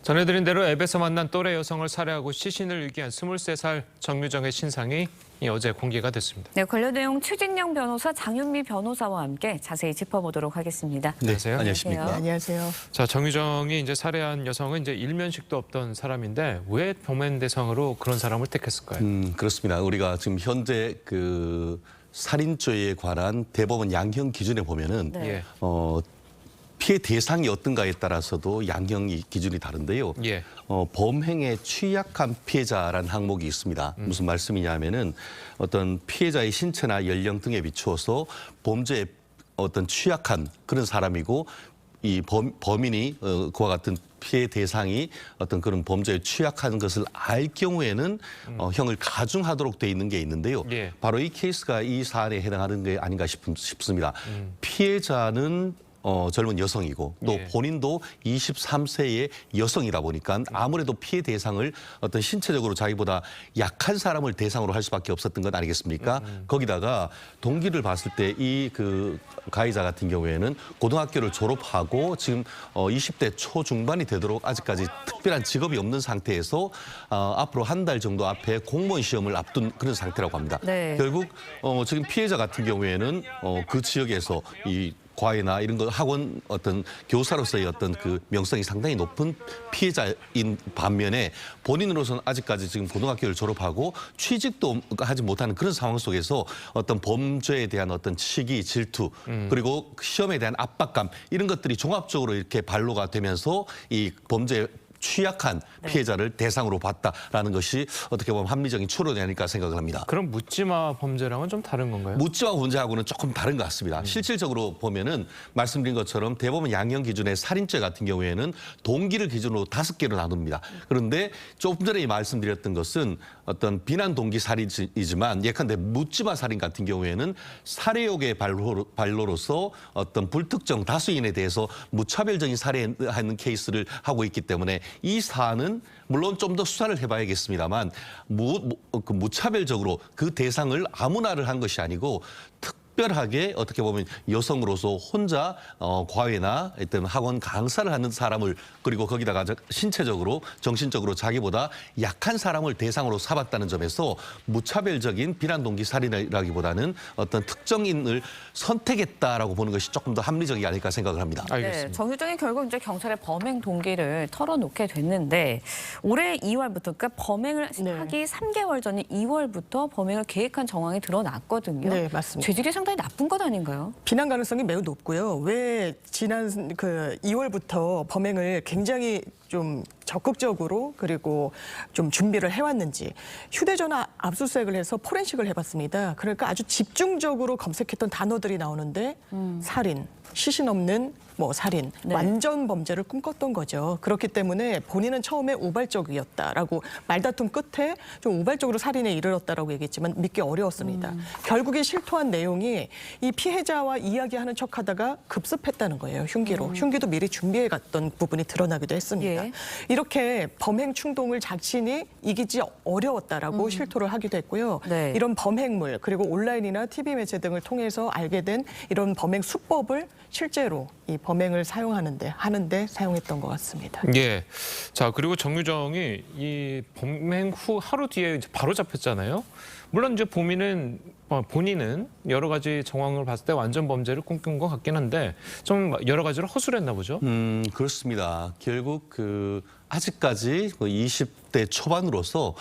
전해드린 대로 앱에서 만난 또래 여성을 살해하고 시신을 유기한 23살 정유정의 신상이 어제 공개가 됐습니다. 네, 관련 내용 최진영 변호사, 장윤미 변호사와 함께 자세히 짚어보도록 하겠습니다. 안녕하세요. 안녕하십니까. 네, 안녕하세요. 자, 정유정이 이제 살해한 여성은 이제 일면식도 없던 사람인데 왜 범행 대상으로 그런 사람을 택했을까요? 그렇습니다. 우리가 지금 현재 그 살인죄에 관한 대법원 양형 기준에 보면은 네. 피해 대상이 어떤가에 따라서도 양형 기준이 다른데요. 예. 범행에 취약한 피해자라는 항목이 있습니다. 무슨 말씀이냐면은 어떤 피해자의 신체나 연령 등에 비추어서 범죄에 어떤 취약한 그런 사람이고 이 범인이 그와 같은 피해 대상이 어떤 그런 범죄에 취약한 것을 알 경우에는 형을 가중하도록 돼 있는 게 있는데요. 예. 바로 이 케이스가 이 사안에 해당하는 게 아닌가 싶습니다. 피해자는 젊은 여성이고 또 예. 본인도 23세의 여성이다 보니까 아무래도 피해 대상을 어떤 신체적으로 자기보다 약한 사람을 대상으로 할 수밖에 없었던 것 아니겠습니까? 거기다가 동기를 봤을 때 이 그 가해자 같은 경우에는 고등학교를 졸업하고 지금 20대 초중반이 되도록 아직까지 특별한 직업이 없는 상태에서 앞으로 한 달 정도 앞에 공무원 시험을 앞둔 그런 상태라고 합니다. 네. 결국 지금 피해자 같은 경우에는 그 지역에서 이 과외나 이런 거 학원 어떤 교사로서의 어떤 그 명성이 상당히 높은 피해자인 반면에 본인으로서는 아직까지 지금 고등학교를 졸업하고 취직도 하지 못하는 그런 상황 속에서 어떤 범죄에 대한 어떤 시기, 질투 그리고 시험에 대한 압박감 이런 것들이 종합적으로 이렇게 반로가 되면서 이 범죄에 취약한 피해자를 대상으로 봤다라는 것이 어떻게 보면 합리적인 추론이 아닐까 생각을 합니다. 그럼 묻지마 범죄랑은 좀 다른 건가요? 묻지마 범죄하고는 조금 다른 것 같습니다. 실질적으로 보면은 말씀드린 것처럼 대법원 양형 기준의 살인죄 같은 경우에는 동기를 기준으로 5개로 나눕니다. 그런데 조금 전에 말씀드렸던 것은 어떤 비난 동기 살인이지만 예컨대 묻지마 살인 같은 경우에는 살해욕의 발로로서 어떤 불특정 다수인에 대해서 무차별적인 살해하는 케이스를 하고 있기 때문에 이 사안은 물론 좀 더 수사를 해봐야겠습니다만 무차별적으로 그 대상을 아무나를 한 것이 아니고 특별하게 어떻게 보면 여성으로서 혼자 과외나 어떤 학원 강사를 하는 사람을 그리고 거기다가 신체적으로 정신적으로 자기보다 약한 사람을 대상으로 삼았다는 점에서 무차별적인 비난 동기 살인이라기보다는 어떤 특정인을 선택했다라고 보는 것이 조금 더 합리적이 아닐까 생각을 합니다. 알겠습니다. 네, 정유정이 결국 이제 경찰에 범행 동기를 털어놓게 됐는데 올해 2월부터 그러니까 범행을 하기 3개월 전인 2월부터 범행을 계획한 정황이 드러났거든요. 네, 맞습니다. 죄질이 상당히 나쁜 것 아닌가요? 비난 가능성이 매우 높고요. 왜 지난 그 2월부터 범행을 굉장히 좀 적극적으로 그리고 좀 준비를 해왔는지 휴대전화 압수수색을 해서 포렌식을 해봤습니다. 그러니까 아주 집중적으로 검색했던 단어들이 나오는데 살인, 시신 없는 뭐 살인, 네. 완전 범죄를 꿈꿨던 거죠. 그렇기 때문에 본인은 처음에 우발적이었다라고 말다툼 끝에 좀 우발적으로 살인에 이르렀다라고 얘기했지만 믿기 어려웠습니다. 결국에 실토한 내용이 이 피해자와 이야기하는 척하다가 급습했다는 거예요. 흉기로. 흉기도 미리 준비해 갔던 부분이 드러나기도 했습니다. 예. 이렇게 범행 충동을 자신이 이기지 어려웠다라고 실토를 하기도 했고요. 네. 이런 범행물 그리고 온라인이나 TV 매체 등을 통해서 알게 된 이런 범행 수법을 실제로 이 범행을 하는데 사용했던 것 같습니다. 예. 자, 그리고 정유정이 이 범행 후 하루 뒤에 이제 바로 잡혔잖아요. 물론 이제 본인은 여러 가지 정황을 봤을 때 완전 범죄를 꿈꾼 것 같긴 한데 좀 여러 가지로 허술했나 보죠. 그렇습니다. 결국 아직까지 20대 초반으로서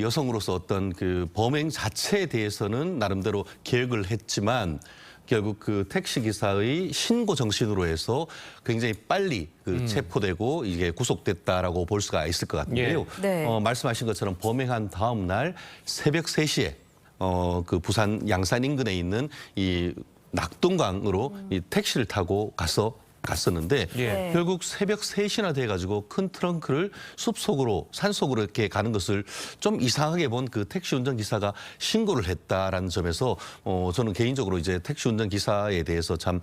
여성으로서 어떤 그 범행 자체에 대해서는 나름대로 계획을 했지만 결국 그 택시 기사의 신고 정신으로 해서 굉장히 빨리 체포되고 이게 구속됐다라고 볼 수가 있을 것 같은데요. 예. 네. 말씀하신 것처럼 범행한 다음 날 새벽 3시에 그 부산 양산 인근에 있는 이 낙동강으로 이 택시를 타고 갔었는데 예. 결국 새벽 3시나 돼가지고 큰 트렁크를 숲속으로 산속으로 이렇게 가는 것을 좀 이상하게 본 그 택시 운전기사가 신고를 했다라는 점에서 저는 개인적으로 이제 택시 운전기사에 대해서 참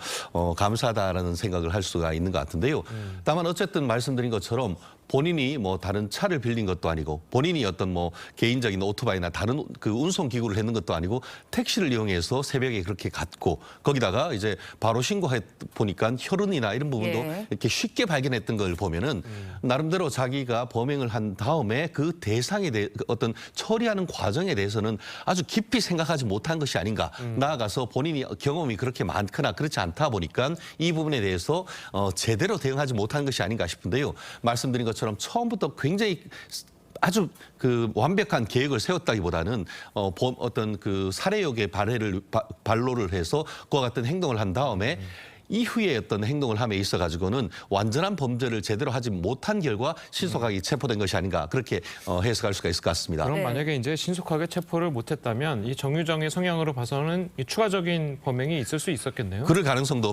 감사하다라는 생각을 할 수가 있는 것 같은데요. 다만 어쨌든 말씀드린 것처럼 본인이 뭐 다른 차를 빌린 것도 아니고 본인이 어떤 뭐 개인적인 오토바이나 다른 그 운송 기구를 했는 것도 아니고 택시를 이용해서 새벽에 그렇게 갔고 거기다가 이제 바로 신고해 보니까 혈흔이나 이런 부분도 예. 이렇게 쉽게 발견했던 걸 보면은 나름대로 자기가 범행을 한 다음에 그 대상에 대해 어떤 처리하는 과정에 대해서는 아주 깊이 생각하지 못한 것이 아닌가. 나아가서 본인이 경험이 그렇게 많거나 그렇지 않다 보니까 이 부분에 대해서 제대로 대응하지 못한 것이 아닌가 싶은데요. 말씀드린 것처럼 처음부터 굉장히 아주 그 완벽한 계획을 세웠다기보다는 어떤 그 살해욕의 발로를 해서 그와 같은 행동을 한 다음에 이후에 어떤 행동을 함에 있어 가지고는 완전한 범죄를 제대로 하지 못한 결과 신속하게 체포된 것이 아닌가 그렇게 해석할 수가 있을 것 같습니다. 그럼 네. 만약에 이제 신속하게 체포를 못했다면 이 정유정의 성향으로 봐서는 이 추가적인 범행이 있을 수 있었겠네요. 그럴 가능성도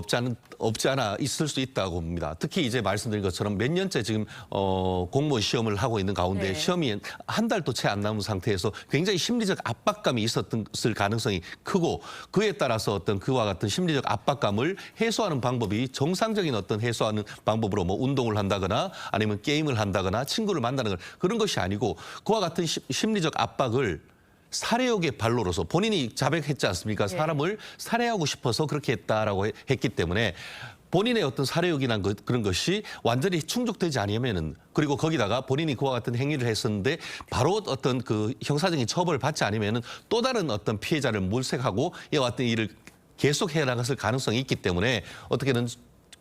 없지 않아 있을 수 있다고 봅니다. 특히 이제 말씀드린 것처럼 몇 년째 지금 공무원 시험을 하고 있는 가운데 네. 시험이 한 달도 채 안 남은 상태에서 굉장히 심리적 압박감이 있었을 가능성이 크고 그에 따라서 어떤 그와 같은 심리적 압박감을 해소하는 방법이 정상적인 어떤 해소하는 방법으로 뭐 운동을 한다거나 아니면 게임을 한다거나 친구를 만나는 것 그런 것이 아니고 그와 같은 심리적 압박을 살해욕의 발로로서 본인이 자백했지 않습니까? 사람을 살해하고 싶어서 그렇게 했다라고 했기 때문에 본인의 어떤 살해욕이나 그런 것이 완전히 충족되지 않으면은 그리고 거기다가 본인이 그와 같은 행위를 했었는데 바로 어떤 그 형사적인 처벌을 받지 않으면은 또 다른 어떤 피해자를 물색하고 이와 같은 일을 계속해 나갔을 가능성이 있기 때문에 어떻게든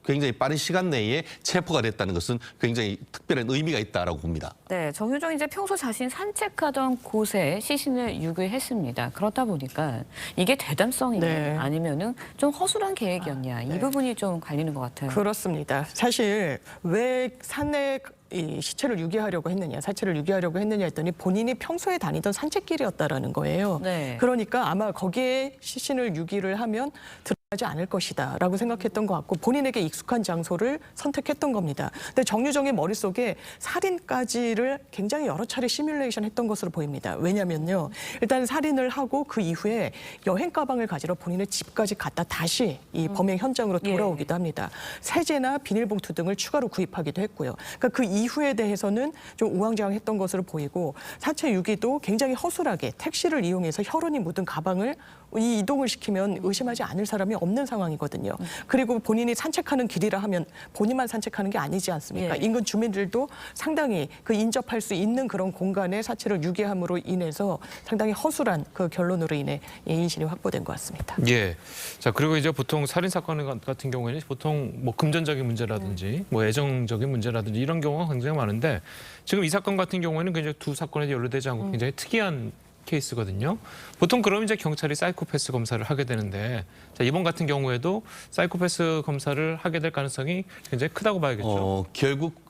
굉장히 빠른 시간 내에 체포가 됐다는 것은 굉장히 특별한 의미가 있다라고 봅니다. 네, 정유정이 이제 평소 자신 산책하던 곳에 시신을 유기했습니다. 그렇다 보니까 이게 대담성이냐 네. 아니면은 좀 허술한 계획이었냐 이 부분이 좀 갈리는 것 같아요. 그렇습니다. 사실 왜 산에 이 시체를 유기하려고 했느냐, 사체를 유기하려고 했느냐 했더니 본인이 평소에 다니던 산책길이었다라는 거예요. 네. 그러니까 아마 거기에 시신을 유기를 하면 들어가지 않을 것이다라고 생각했던 것 같고 본인에게 익숙한 장소를 선택했던 겁니다. 근데 정유정의 머릿속에 살인까지를 굉장히 여러 차례 시뮬레이션 했던 것으로 보입니다. 왜냐면요. 일단 살인을 하고 그 이후에 여행 가방을 가지러 본인의 집까지 갔다 다시 이 범행 현장으로 돌아오기도 합니다. 세제나 비닐봉투 등을 추가로 구입하기도 했고요. 그러니까 그 이후에 대해서는 좀 우왕좌왕했던 것으로 보이고 사체 유기도 굉장히 허술하게 택시를 이용해서 혈흔이 묻은 가방을 이 이동을 시키면 의심하지 않을 사람이 없는 상황이거든요. 그리고 본인이 산책하는 길이라 하면 본인만 산책하는 게 아니지 않습니까? 예. 인근 주민들도 상당히 그 인접할 수 있는 그런 공간에 사체를 유기함으로 인해서 상당히 허술한 그 결론으로 인해 인신이 확보된 것 같습니다. 예. 자, 그리고 이제 보통 살인 사건 같은 경우에는 보통 뭐 금전적인 문제라든지 뭐 애정적인 문제라든지 이런 경우가 굉장히 많은데 지금 이 사건 같은 경우에는 굉장히 두 사건에 연루되지 않고 굉장히 특이한 케이스거든요. 보통 그럼 이제 경찰이 사이코패스 검사를 하게 되는데 자, 이번 같은 경우에도 사이코패스 검사를 하게 될 가능성이 굉장히 크다고 봐야겠죠. 결국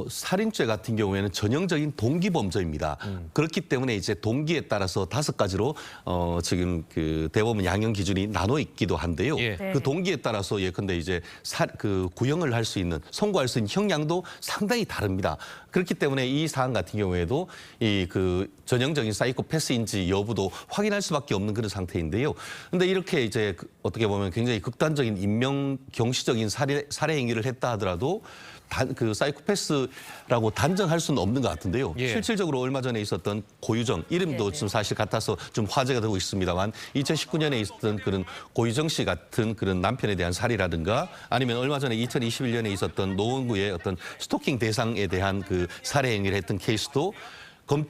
살인죄 같은 경우에는 전형적인 동기 범죄입니다. 그렇기 때문에 이제 동기에 따라서 5가지로 지금 그 대법원 양형 기준이 나눠 있기도 한데요. 예. 네. 그 동기에 따라서 예컨대 이제 그 구형을 할 수 있는 선고할 수 있는 형량도 상당히 다릅니다. 그렇기 때문에 이 사안 같은 경우에도 이 그 전형적인 사이코패스인지 여부도 확인할 수밖에 없는 그런 상태인데요. 근데 이렇게 이제 어떻게 보면 굉장히 극단적인 인명 경시적인 살해 행위를 했다 하더라도 그 사이코패스라고 단정할 수는 없는 것 같은데요. 예. 실질적으로 얼마 전에 있었던 고유정 이름도 지금 사실 같아서 좀 화제가 되고 있습니다만 2019년에 있었던 그런 고유정 씨 같은 그런 남편에 대한 살이라든가 아니면 얼마 전에 2021년에 있었던 노원구의 어떤 스토킹 대상에 대한 그 살해 행위를 했던 케이스도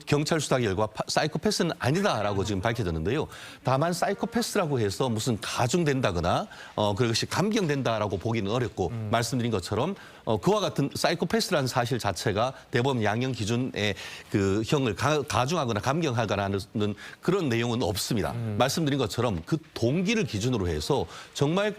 경찰 수사 결과 사이코패스는 아니다라고 지금 밝혀졌는데요. 다만 사이코패스라고 해서 무슨 가중된다거나 그것이 감경된다라고 보기는 어렵고 말씀드린 것처럼 그와 같은 사이코패스라는 사실 자체가 대법원 양형 기준의 그 형을 가중하거나 감경하거나 하는 그런 내용은 없습니다. 말씀드린 것처럼 그 동기를 기준으로 해서 정말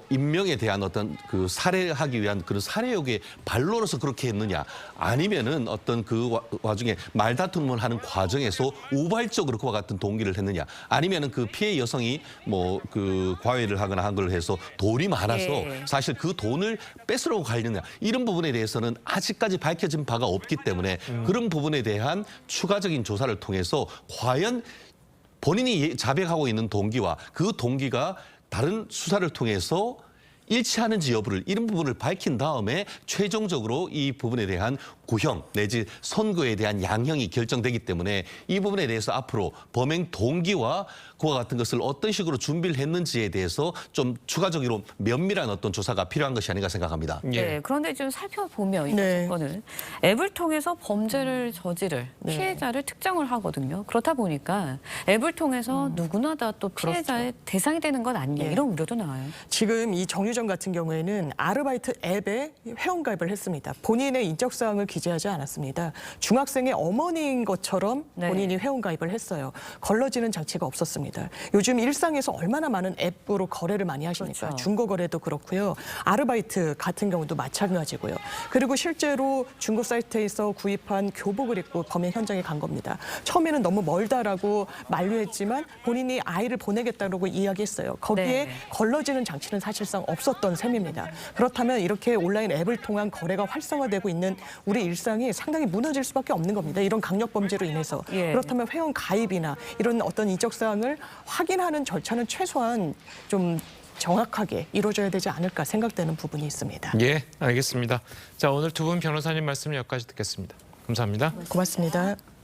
인명에 대한 어떤 그 살해하기 위한 그런 살해욕의 발로로서 그렇게 했느냐 아니면은 어떤 그 와중에 말다툼을 하는 과정에서 우발적으로 그와 같은 동기를 했느냐 아니면은 그 피해 여성이 뭐 그 과외를 하거나 한 걸 해서 돈이 많아서 예. 사실 그 돈을 뺏으려고 가려느냐 이런 부분에 대해서는 아직까지 밝혀진 바가 없기 때문에 그런 부분에 대한 추가적인 조사를 통해서 과연 본인이 자백하고 있는 동기와 그 동기가 다른 수사를 통해서 일치하는지 여부를 이런 부분을 밝힌 다음에 최종적으로 이 부분에 대한 구형 내지 선고에 대한 양형이 결정되기 때문에 이 부분에 대해서 앞으로 범행 동기와 그와 같은 것을 어떤 식으로 준비를 했는지에 대해서 좀 추가적으로 면밀한 어떤 조사가 필요한 것이 아닌가 생각합니다. 예. 네, 그런데 좀 살펴보면 이 네. 사건을 앱을 통해서 범죄를 저지를 네. 피해자를 특정을 하거든요. 그렇다 보니까 앱을 통해서 누구나 다 또 피해자의 대상이 되는 건 아니냐 예. 이런 우려도 나와요. 지금 이 정유정 같은 경우에는 아르바이트 앱에 회원가입을 했습니다. 본인의 인적사항을 기재하지 않았습니다. 중학생의 어머니인 것처럼 네. 본인이 회원가입을 했어요. 걸러지는 장치가 없었습니다. 요즘 일상에서 얼마나 많은 앱으로 거래를 많이 하십니까? 그렇죠. 중고거래도 그렇고요. 아르바이트 같은 경우도 마찬가지고요. 그리고 실제로 중고 사이트에서 구입한 교복을 입고 범행 현장에 간 겁니다. 처음에는 너무 멀다라고 만류했지만 본인이 아이를 보내겠다고 이야기했어요. 거기에 네. 걸러지는 장치는 사실상 없었던 셈입니다. 그렇다면 이렇게 온라인 앱을 통한 거래가 활성화되고 있는 우리 일상이 상당히 무너질 수밖에 없는 겁니다. 이런 강력 범죄로 인해서. 예. 그렇다면 회원 가입이나 이런 어떤 이적 사항을 확인하는 절차는 최소한 좀 정확하게 이루어져야 되지 않을까 생각되는 부분이 있습니다. 예, 알겠습니다. 자, 오늘 두 분 변호사님 말씀 여기까지 듣겠습니다. 감사합니다. 고맙습니다.